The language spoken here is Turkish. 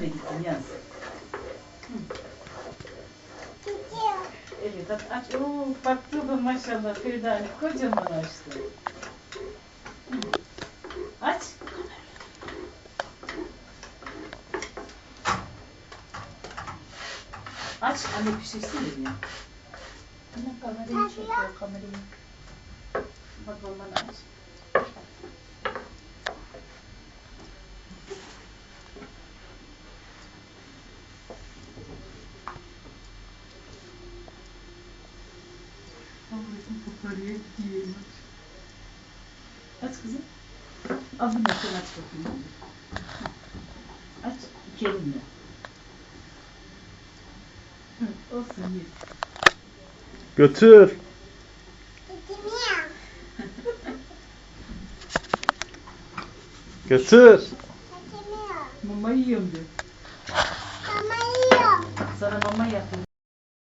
üstüne gitsin yaz. Evet aç. Oo, baktı da maşallah Feride Hanım kocaman açtı. Aç. Aç anne pişirsin ya. Anne kamerayı çekiyor kamerayı. Bak ondan aç. Aç kızım. Al bunu sen aç bakayım. Aç. İki elinle. Hı, olsun ye. Götür. Götür. Mama yiyorum diyor. Sana mama yapayım.